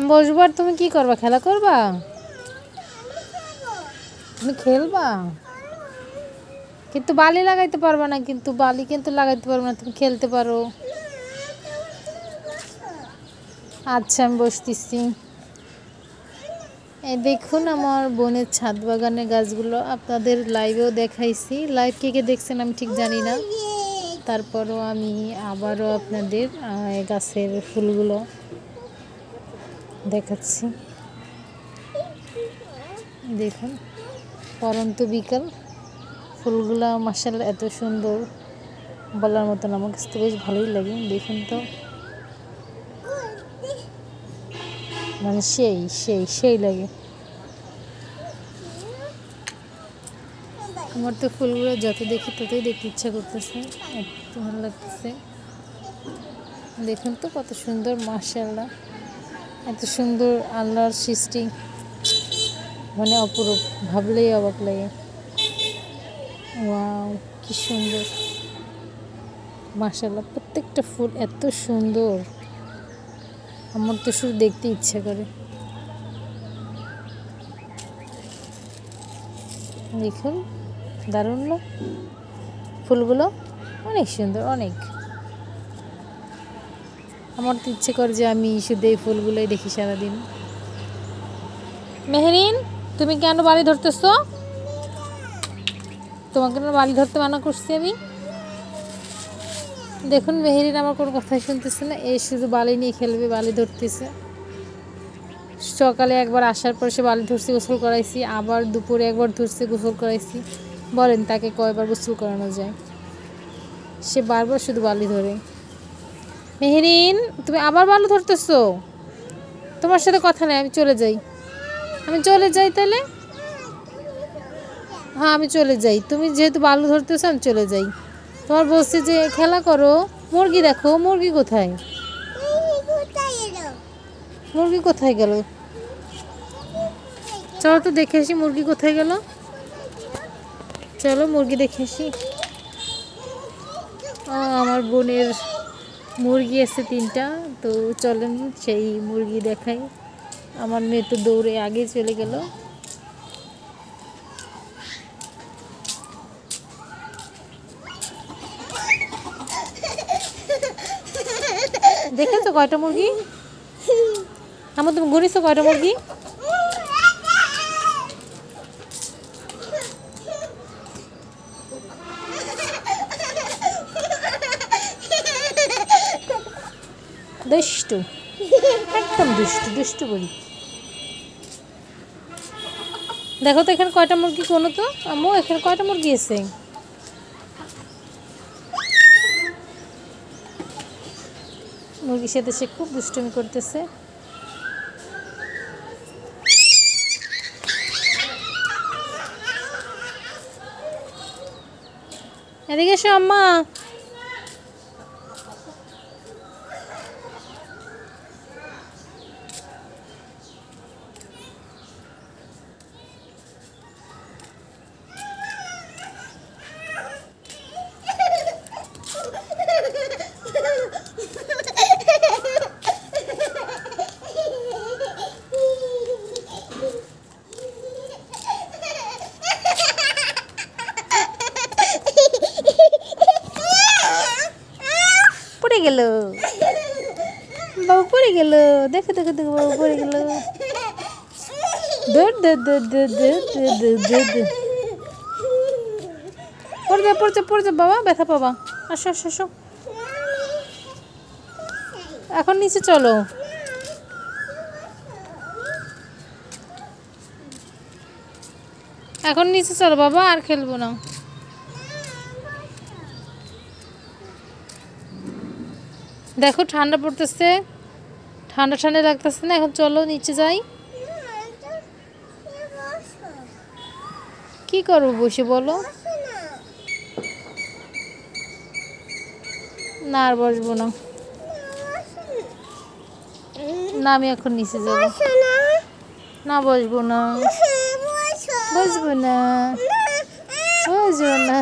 আমি বসবো আর তুমি কি করবা? খেলা করবা? তুমি খেলবা কিন্তু বালি লাগাইতে পারবা না, কিন্তু বালি কিন্তু লাগাইতে পারবা না, তুমি খেলতে পারো। আচ্ছা আমি বসতেছি। এই দেখুন আমার বোনের ছাদ বাগানের গাছগুলো আপনাদের লাইভেও দেখাইছি। লাইভ কে কে দেখছেন আমি ঠিক জানি না, তারপরও আমি আবারও আপনাদের গাছের ফুলগুলো দেখাচ্ছি। দেখুন পরন্ত বিকাল, ফুলগুলো মাশাআল্লাহ এত সুন্দর বলার মতন, আমার কাছে তো বেশ ভালোই লাগে। দেখুন তো মানে সেই সেই সেই লাগে। আমার তো ফুলগুলো যত দেখি ততই দেখতে ইচ্ছা করতেছে, এত ভালো লাগতেছে। দেখুন তো কত সুন্দর, মাশাআল্লাহ এত সুন্দর আল্লাহর সৃষ্টি, মানে অপরূপ, ভাবলেই অবাক লাগে। ওয়াও কি সুন্দর, মাশাআল্লাহ প্রত্যেকটা ফুল এত সুন্দর, আমার তো শুধু দেখতে ইচ্ছা করে। দেখুন দারুণ না ফুলগুলো, অনেক সুন্দর অনেক। আমার তো ইচ্ছে করে যে আমি শুধু এই ফুলগুলোই দেখি সারাদিন। মেহরিন তুমি কেন বালি ধরতেছো? তোমাকে না বালি ধরতে মানা করছি আমি। দেখুন মেহরিন আমার কোনো কথাই শুনতেছে না, এ শুধু বালি নিয়ে খেলবে, বালি ধরতেছে। সকালে একবার আসার পর সে বালি ধরছে, গোসল করাইছি, আবার দুপুরে একবার ধরছে, গোসল করাইছি। বলেন তাকে কয়বার গোসল করানো যায়? সে বারবার শুধু বালি ধরে। মেহরিন তুমি আবার বালু ধরতেছো? তোমার সাথে কথা নেই, আমি চলে যাই। আমি চলে যাই তাহলে? হ্যাঁ আমি চলে যাই, তুমি যেহেতু বালু ধরতেছো আমি চলে যাই। তোমার বলছি যে খেলা করো। মুরগি দেখো, মুরগি কোথায়? মুরগি কোথায় গেল? চলো তো দেখে আসি মুরগি কোথায় গেল। চলো মুরগি দেখে আসি। আমার বোনের মুরগি আছে 3টা, তো চলেন সেই মুরগি দেখাই। আমার মেয়ে তো দৌড়ে আগে চলে গেল। দেখেছো কয়টা মুরগি? আমার তুমি ঘুরিছো কয়টা মুরগি? দুষ্টু, একদম দুষ্টু দুষ্টু করি। দেখো তো এখানে কয়টা মুরগি, কোনো তো আম্মু এখানে কয়টা মুরগি আছে? মুরগির সাথে সে খুব দুষ্টুমি করতেছে। এদিকে এসো আম্মা। পড়ে গেল বাবু, পড়ে গেল। দেখো দেখো দেখো বাবু পড়ে গেল। পড়বে পড়ছে পড়ছে বাবা, ব্যথা পাবা। আসো আসো আসো, এখন নিচে চলো। এখন নিচে চলো বাবা, আর খেলবো না। দেখো ঠান্ডা পড়তেছে, ঠান্ডা ঠান্ডা লাগতেছে না? এখন চলো নিচে যাই। কি করবো বসে বলো? না আর বসবো না, না আমি এখন নিচে যাব না, বসবো না, বসবো না, বসবো না।